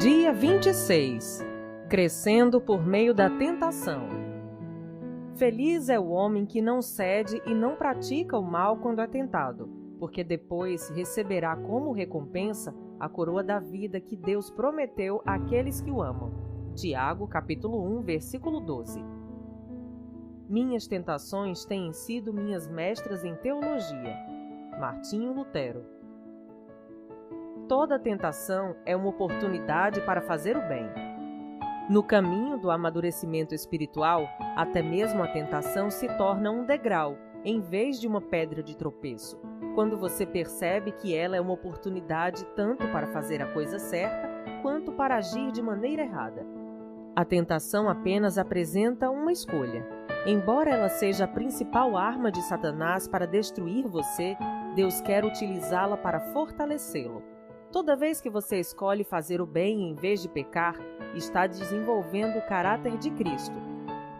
Dia 26. Crescendo por meio da tentação. Feliz é o homem que não cede e não pratica o mal quando é tentado, porque depois receberá como recompensa a coroa da vida que Deus prometeu àqueles que o amam. Tiago, capítulo 1, versículo 12. Minhas tentações têm sido minhas mestras em teologia. Martinho Lutero. Toda tentação é uma oportunidade para fazer o bem. No caminho do amadurecimento espiritual, até mesmo a tentação se torna um degrau, em vez de uma pedra de tropeço, quando você percebe que ela é uma oportunidade tanto para fazer a coisa certa, quanto para agir de maneira errada. A tentação apenas apresenta uma escolha. Embora ela seja a principal arma de Satanás para destruir você, Deus quer utilizá-la para fortalecê-lo. Toda vez que você escolhe fazer o bem em vez de pecar, está desenvolvendo o caráter de Cristo.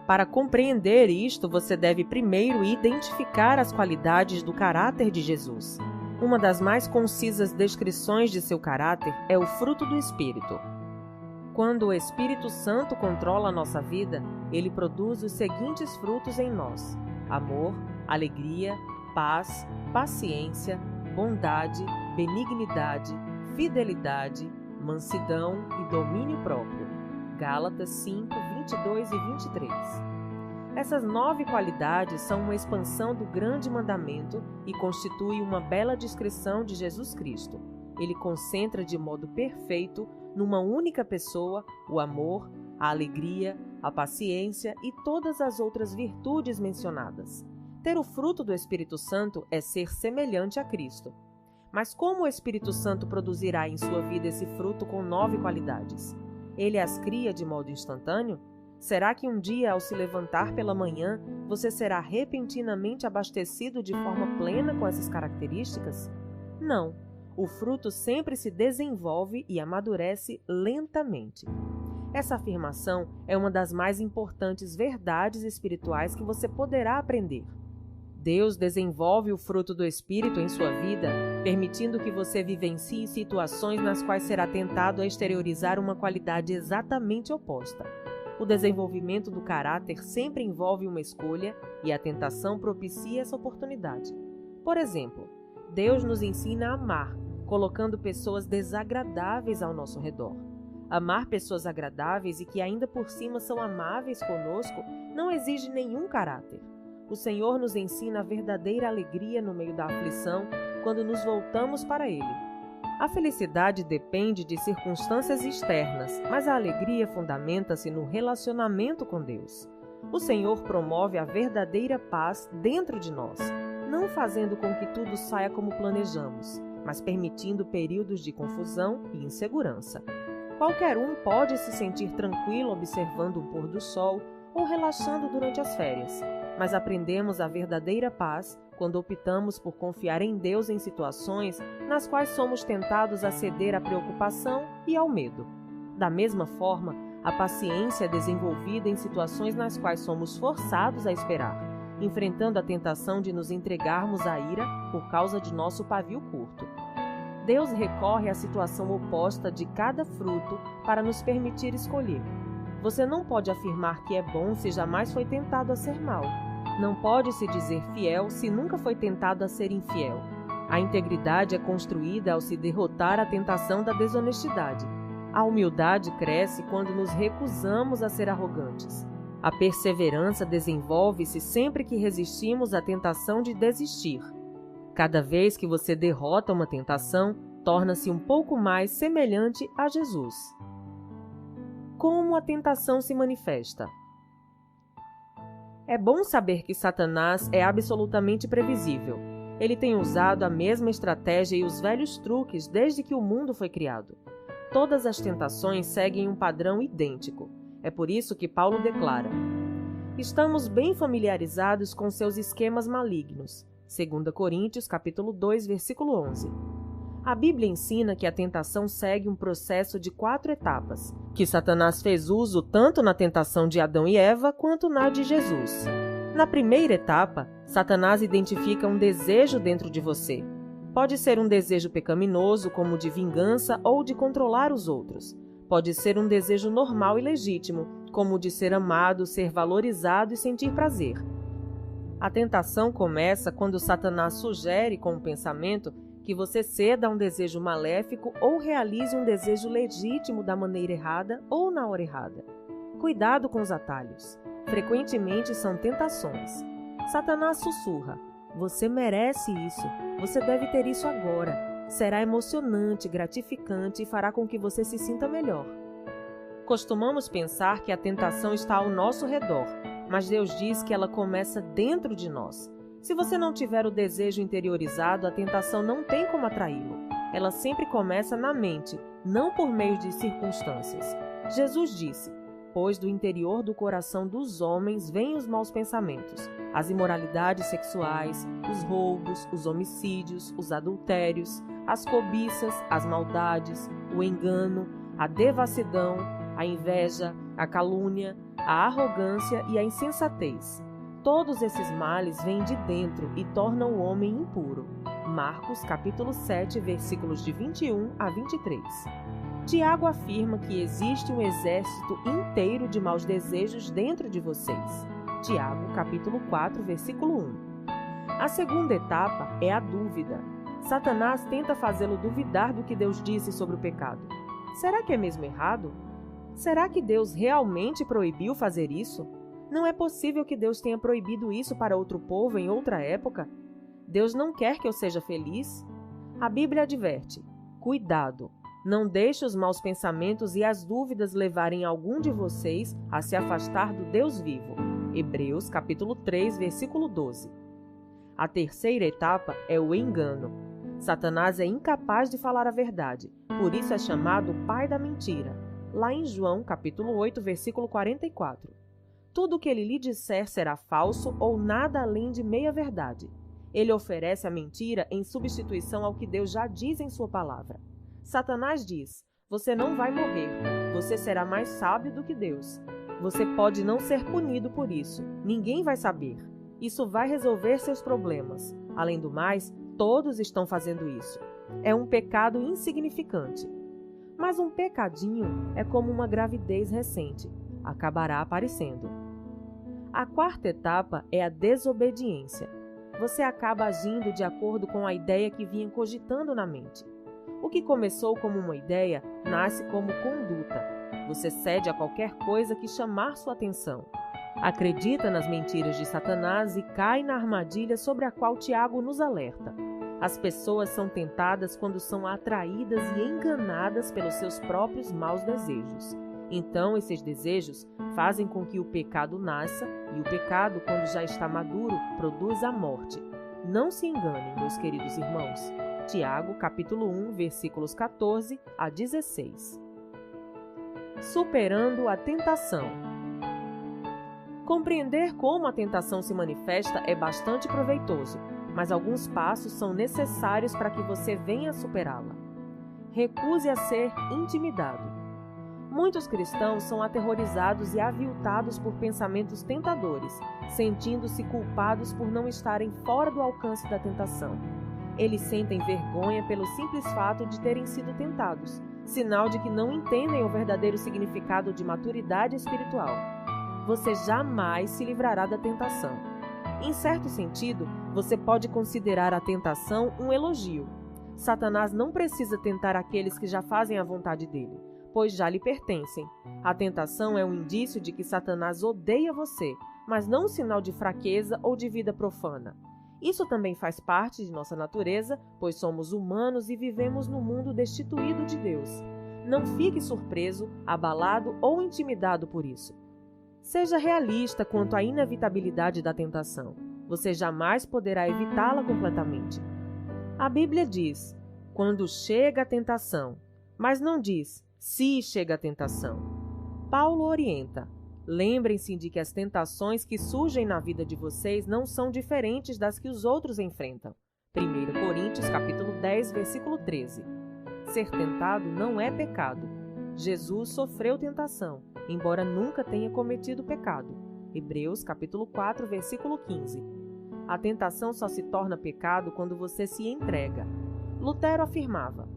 Para compreender isto, você deve primeiro identificar as qualidades do caráter de Jesus. Uma das mais concisas descrições de seu caráter é o fruto do Espírito. Quando o Espírito Santo controla a nossa vida, ele produz os seguintes frutos em nós: amor, alegria, paz, paciência, bondade, benignidade, fidelidade, mansidão e domínio próprio. Gálatas 5, 22 e 23. Essas 9 qualidades são uma expansão do grande mandamento e constituem uma bela descrição de Jesus Cristo. Ele concentra de modo perfeito, numa única pessoa, o amor, a alegria, a paciência e todas as outras virtudes mencionadas. Ter o fruto do Espírito Santo é ser semelhante a Cristo. Mas como o Espírito Santo produzirá em sua vida esse fruto com 9 qualidades? Ele as cria de modo instantâneo? Será que um dia, ao se levantar pela manhã, você será repentinamente abastecido de forma plena com essas características? Não. O fruto sempre se desenvolve e amadurece lentamente. Essa afirmação é uma das mais importantes verdades espirituais que você poderá aprender. Deus desenvolve o fruto do Espírito em sua vida, permitindo que você vivencie situações nas quais será tentado a exteriorizar uma qualidade exatamente oposta. O desenvolvimento do caráter sempre envolve uma escolha e a tentação propicia essa oportunidade. Por exemplo, Deus nos ensina a amar, colocando pessoas desagradáveis ao nosso redor. Amar pessoas agradáveis e que ainda por cima são amáveis conosco não exige nenhum caráter. O Senhor nos ensina a verdadeira alegria no meio da aflição quando nos voltamos para Ele. A felicidade depende de circunstâncias externas, mas a alegria fundamenta-se no relacionamento com Deus. O Senhor promove a verdadeira paz dentro de nós, não fazendo com que tudo saia como planejamos, mas permitindo períodos de confusão e insegurança. Qualquer um pode se sentir tranquilo observando o pôr do sol ou relaxando durante as férias, mas aprendemos a verdadeira paz quando optamos por confiar em Deus em situações nas quais somos tentados a ceder à preocupação e ao medo. Da mesma forma, a paciência é desenvolvida em situações nas quais somos forçados a esperar, enfrentando a tentação de nos entregarmos à ira por causa de nosso pavio curto. Deus recorre à situação oposta de cada fruto para nos permitir escolher. Você não pode afirmar que é bom se jamais foi tentado a ser mal. Não pode se dizer fiel se nunca foi tentado a ser infiel. A integridade é construída ao se derrotar a tentação da desonestidade. A humildade cresce quando nos recusamos a ser arrogantes. A perseverança desenvolve-se sempre que resistimos à tentação de desistir. Cada vez que você derrota uma tentação, torna-se um pouco mais semelhante a Jesus. Como a tentação se manifesta? É bom saber que Satanás é absolutamente previsível. Ele tem usado a mesma estratégia e os velhos truques desde que o mundo foi criado. Todas as tentações seguem um padrão idêntico. É por isso que Paulo declara: estamos bem familiarizados com seus esquemas malignos. 2 Coríntios, capítulo 2, versículo 11. A Bíblia ensina que a tentação segue um processo de 4 etapas, que Satanás fez uso tanto na tentação de Adão e Eva quanto na de Jesus. Na primeira etapa, Satanás identifica um desejo dentro de você. Pode ser um desejo pecaminoso, como de vingança ou de controlar os outros. Pode ser um desejo normal e legítimo, como o de ser amado, ser valorizado e sentir prazer. A tentação começa quando Satanás sugere com o pensamento que você ceda a um desejo maléfico ou realize um desejo legítimo da maneira errada ou na hora errada. Cuidado com os atalhos. Frequentemente são tentações. Satanás sussurra: você merece isso, você deve ter isso agora. Será emocionante, gratificante e fará com que você se sinta melhor. Costumamos pensar que a tentação está ao nosso redor, mas Deus diz que ela começa dentro de nós. Se você não tiver o desejo interiorizado, a tentação não tem como atraí-lo. Ela sempre começa na mente, não por meio de circunstâncias. Jesus disse: pois do interior do coração dos homens vêm os maus pensamentos, as imoralidades sexuais, os roubos, os homicídios, os adultérios, as cobiças, as maldades, o engano, a devassidão, a inveja, a calúnia, a arrogância e a insensatez. Todos esses males vêm de dentro e tornam o homem impuro. Marcos capítulo 7, versículos de 21 a 23. Tiago afirma que existe um exército inteiro de maus desejos dentro de vocês. Tiago capítulo 4, versículo 1. A segunda etapa é a dúvida. Satanás tenta fazê-lo duvidar do que Deus disse sobre o pecado. Será que é mesmo errado? Será que Deus realmente proibiu fazer isso? Não é possível que Deus tenha proibido isso para outro povo em outra época? Deus não quer que eu seja feliz? A Bíblia adverte: cuidado, não deixe os maus pensamentos e as dúvidas levarem algum de vocês a se afastar do Deus vivo. Hebreus capítulo 3, versículo 12. A terceira etapa é o engano. Satanás é incapaz de falar a verdade, por isso é chamado pai da mentira. Lá em João capítulo 8, versículo 44. Tudo o que ele lhe disser será falso ou nada além de meia-verdade. Ele oferece a mentira em substituição ao que Deus já diz em sua palavra. Satanás diz: você não vai morrer, você será mais sábio do que Deus. Você pode não ser punido por isso, ninguém vai saber. Isso vai resolver seus problemas. Além do mais, todos estão fazendo isso. É um pecado insignificante. Mas um pecadinho é como uma gravidez recente. Acabará aparecendo. A quarta etapa é a desobediência. Você acaba agindo de acordo com a ideia que vinha cogitando na mente. O que começou como uma ideia nasce como conduta. Você cede a qualquer coisa que chamar sua atenção. Acredita nas mentiras de Satanás e cai na armadilha sobre a qual Tiago nos alerta. As pessoas são tentadas quando são atraídas e enganadas pelos seus próprios maus desejos. Então, esses desejos fazem com que o pecado nasça, e o pecado, quando já está maduro, produz a morte. Não se enganem, meus queridos irmãos. Tiago, capítulo 1, versículos 14 a 16. Superando a tentação. Compreender como a tentação se manifesta é bastante proveitoso, mas alguns passos são necessários para que você venha a superá-la. Recuse a ser intimidado. Muitos cristãos são aterrorizados e aviltados por pensamentos tentadores, sentindo-se culpados por não estarem fora do alcance da tentação. Eles sentem vergonha pelo simples fato de terem sido tentados, sinal de que não entendem o verdadeiro significado de maturidade espiritual. Você jamais se livrará da tentação. Em certo sentido, você pode considerar a tentação um elogio. Satanás não precisa tentar aqueles que já fazem a vontade dele, pois já lhe pertencem. A tentação é um indício de que Satanás odeia você, mas não um sinal de fraqueza ou de vida profana. Isso também faz parte de nossa natureza, pois somos humanos e vivemos num mundo destituído de Deus. Não fique surpreso, abalado ou intimidado por isso. Seja realista quanto à inevitabilidade da tentação. Você jamais poderá evitá-la completamente. A Bíblia diz: quando chega a tentação, mas não diz se chega a tentação. Paulo orienta: lembrem-se de que as tentações que surgem na vida de vocês não são diferentes das que os outros enfrentam. 1 Coríntios capítulo 10, versículo 13. Ser tentado não é pecado. Jesus sofreu tentação, embora nunca tenha cometido pecado. Hebreus capítulo 4, versículo 15. A tentação só se torna pecado quando você se entrega. Lutero afirmava: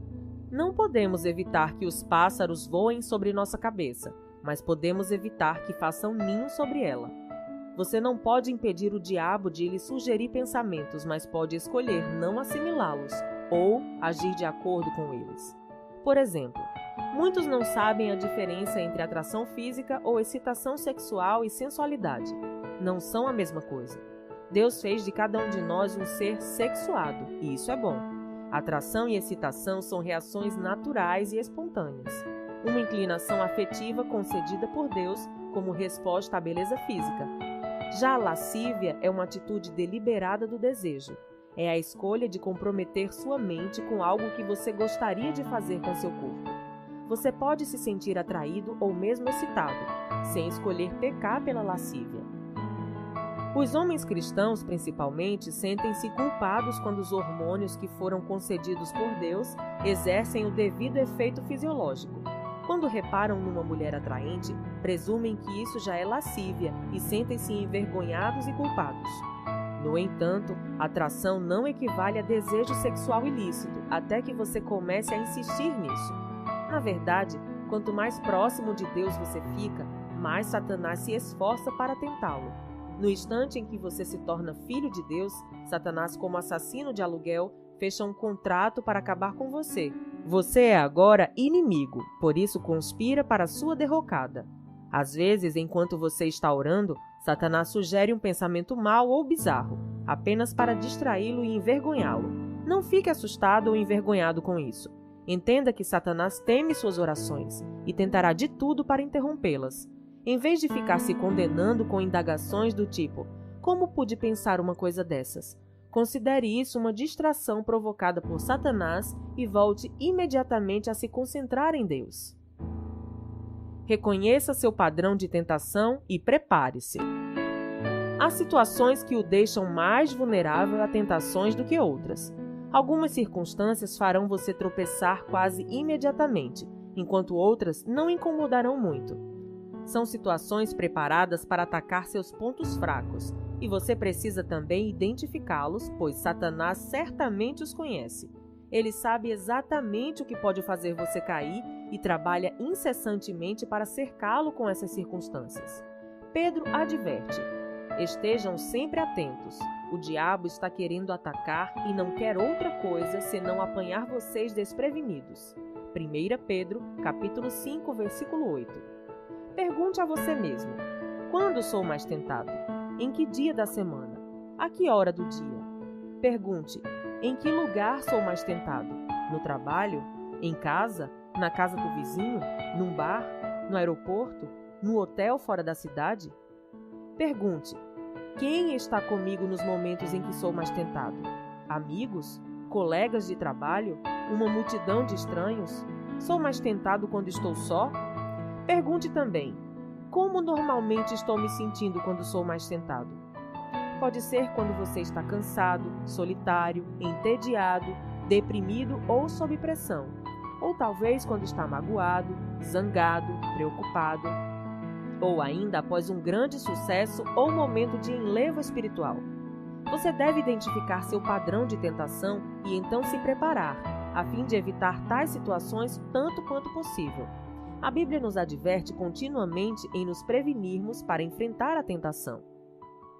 Não podemos evitar que os pássaros voem sobre nossa cabeça, mas podemos evitar que façam ninho sobre ela. Você não pode impedir o diabo de lhe sugerir pensamentos, mas pode escolher não assimilá-los ou agir de acordo com eles. Por exemplo, muitos não sabem a diferença entre atração física ou excitação sexual e sensualidade. Não são a mesma coisa. Deus fez de cada um de nós um ser sexuado, e isso é bom. Atração e excitação são reações naturais e espontâneas. Uma inclinação afetiva concedida por Deus como resposta à beleza física. Já a lascívia é uma atitude deliberada do desejo. É a escolha de comprometer sua mente com algo que você gostaria de fazer com seu corpo. Você pode se sentir atraído ou mesmo excitado, sem escolher pecar pela lascívia. Os homens cristãos, principalmente, sentem-se culpados quando os hormônios que foram concedidos por Deus exercem o devido efeito fisiológico. Quando reparam numa mulher atraente, presumem que isso já é lascívia e sentem-se envergonhados e culpados. No entanto, atração não equivale a desejo sexual ilícito, até que você comece a insistir nisso. Na verdade, quanto mais próximo de Deus você fica, mais Satanás se esforça para tentá-lo. No instante em que você se torna filho de Deus, Satanás, como assassino de aluguel, fecha um contrato para acabar com você. Você é agora inimigo, por isso conspira para sua derrocada. Às vezes, enquanto você está orando, Satanás sugere um pensamento mau ou bizarro, apenas para distraí-lo e envergonhá-lo. Não fique assustado ou envergonhado com isso. Entenda que Satanás teme suas orações e tentará de tudo para interrompê-las. Em vez de ficar se condenando com indagações do tipo: como pude pensar uma coisa dessas? Considere isso uma distração provocada por Satanás e volte imediatamente a se concentrar em Deus. Reconheça seu padrão de tentação e prepare-se. Há situações que o deixam mais vulnerável a tentações do que outras. Algumas circunstâncias farão você tropeçar quase imediatamente, enquanto outras não incomodarão muito. São situações preparadas para atacar seus pontos fracos, e você precisa também identificá-los, pois Satanás certamente os conhece. Ele sabe exatamente o que pode fazer você cair e trabalha incessantemente para cercá-lo com essas circunstâncias. Pedro adverte: estejam sempre atentos. O diabo está querendo atacar e não quer outra coisa senão apanhar vocês desprevenidos. 1 Pedro, capítulo 5, versículo 8. Pergunte a você mesmo: quando sou mais tentado? Em que dia da semana? A que hora do dia? Pergunte: em que lugar sou mais tentado? No trabalho? Em casa? Na casa do vizinho? Num bar? No aeroporto? No hotel fora da cidade? Pergunte: quem está comigo nos momentos em que sou mais tentado? Amigos? Colegas de trabalho? Uma multidão de estranhos? Sou mais tentado quando estou só? Pergunte também: como normalmente estou me sentindo quando sou mais tentado? Pode ser quando você está cansado, solitário, entediado, deprimido ou sob pressão. Ou talvez quando está magoado, zangado, preocupado. Ou ainda após um grande sucesso ou momento de enlevo espiritual. Você deve identificar seu padrão de tentação e então se preparar, a fim de evitar tais situações tanto quanto possível. A Bíblia nos adverte continuamente em nos prevenirmos para enfrentar a tentação.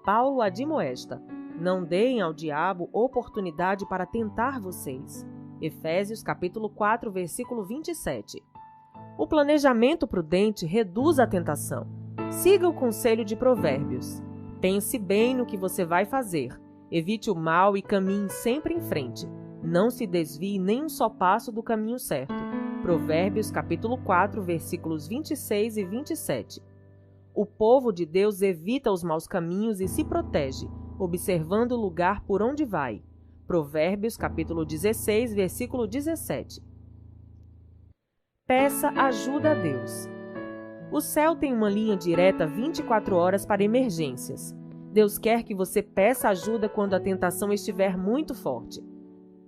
Paulo admoesta: não deem ao diabo oportunidade para tentar vocês. Efésios capítulo 4, versículo 27. O planejamento prudente reduz a tentação. Siga o conselho de Provérbios. Pense bem no que você vai fazer. Evite o mal e caminhe sempre em frente. Não se desvie nem um só passo do caminho certo. Provérbios capítulo 4, versículos 26 e 27. O povo de Deus evita os maus caminhos e se protege, observando o lugar por onde vai. Provérbios capítulo 16, versículo 17. Peça ajuda a Deus. O céu tem uma linha direta 24 horas para emergências. Deus quer que você peça ajuda quando a tentação estiver muito forte.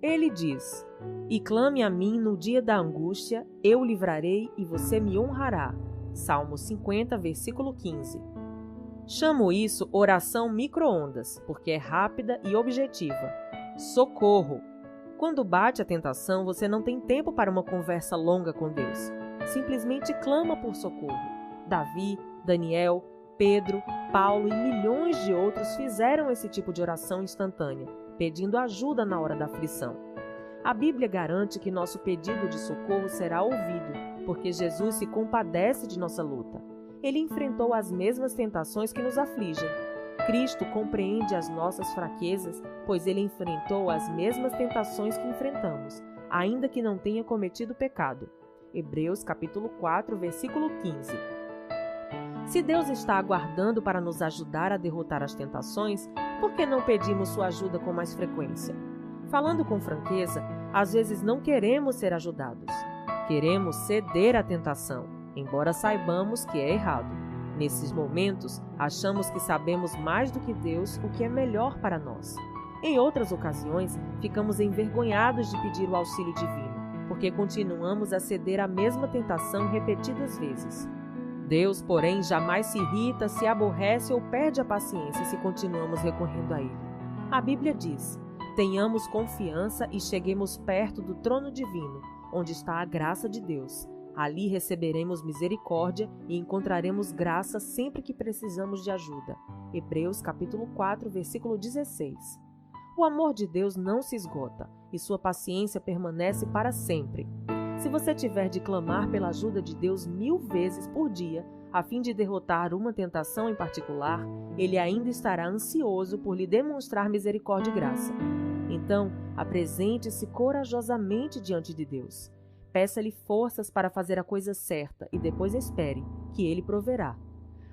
Ele diz: e clame a mim no dia da angústia, eu o livrarei e você me honrará. Salmo 50, versículo 15. Chamo isso oração micro-ondas, porque é rápida e objetiva. Socorro! Quando bate a tentação, você não tem tempo para uma conversa longa com Deus. Simplesmente clama por socorro. Davi, Daniel, Pedro, Paulo e milhões de outros fizeram esse tipo de oração instantânea, pedindo ajuda na hora da aflição. A Bíblia garante que nosso pedido de socorro será ouvido, porque Jesus se compadece de nossa luta. Ele enfrentou as mesmas tentações que nos afligem. Cristo compreende as nossas fraquezas, pois ele enfrentou as mesmas tentações que enfrentamos, ainda que não tenha cometido pecado. Hebreus capítulo 4, versículo 15. Se Deus está aguardando para nos ajudar a derrotar as tentações, por que não pedimos sua ajuda com mais frequência? Falando com franqueza, às vezes não queremos ser ajudados. Queremos ceder à tentação, embora saibamos que é errado. Nesses momentos, achamos que sabemos mais do que Deus o que é melhor para nós. Em outras ocasiões, ficamos envergonhados de pedir o auxílio divino, porque continuamos a ceder à mesma tentação repetidas vezes. Deus, porém, jamais se irrita, se aborrece ou perde a paciência se continuamos recorrendo a Ele. A Bíblia diz: tenhamos confiança e cheguemos perto do trono divino, onde está a graça de Deus. Ali receberemos misericórdia e encontraremos graça sempre que precisamos de ajuda. Hebreus capítulo 4, versículo 16. O amor de Deus não se esgota e sua paciência permanece para sempre. Se você tiver de clamar pela ajuda de Deus 1000 vezes por dia, a fim de derrotar uma tentação em particular, Ele ainda estará ansioso por lhe demonstrar misericórdia e graça. Então, apresente-se corajosamente diante de Deus. Peça-lhe forças para fazer a coisa certa e depois espere, que Ele proverá.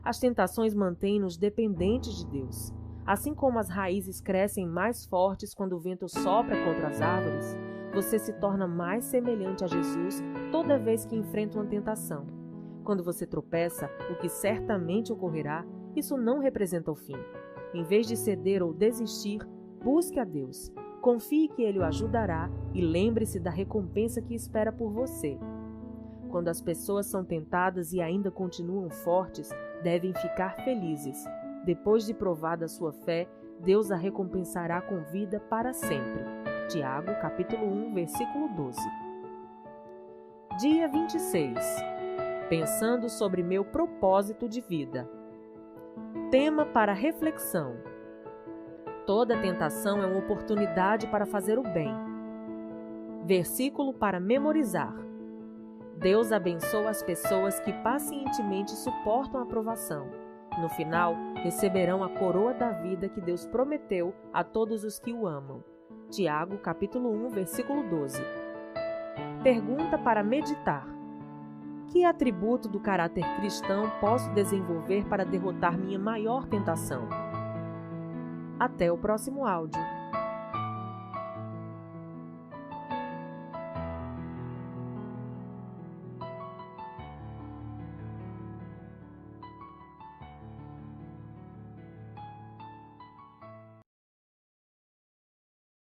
As tentações mantêm-nos dependentes de Deus. Assim como as raízes crescem mais fortes quando o vento sopra contra as árvores, você se torna mais semelhante a Jesus toda vez que enfrenta uma tentação. Quando você tropeça, o que certamente ocorrerá, isso não representa o fim. Em vez de ceder ou desistir, busque a Deus. Confie que Ele o ajudará e lembre-se da recompensa que espera por você. Quando as pessoas são tentadas e ainda continuam fortes, devem ficar felizes. Depois de provada a sua fé, Deus a recompensará com vida para sempre. Tiago, capítulo 1, versículo 12. Dia 26. Pensando sobre meu propósito de vida. Tema para reflexão. Toda tentação é uma oportunidade para fazer o bem. Versículo para memorizar. Deus abençoa as pessoas que pacientemente suportam a provação. No final, receberão a coroa da vida que Deus prometeu a todos os que o amam. Tiago, capítulo 1, versículo 12. Pergunta para meditar. Que atributo do caráter cristão posso desenvolver para derrotar minha maior tentação? Até o próximo áudio.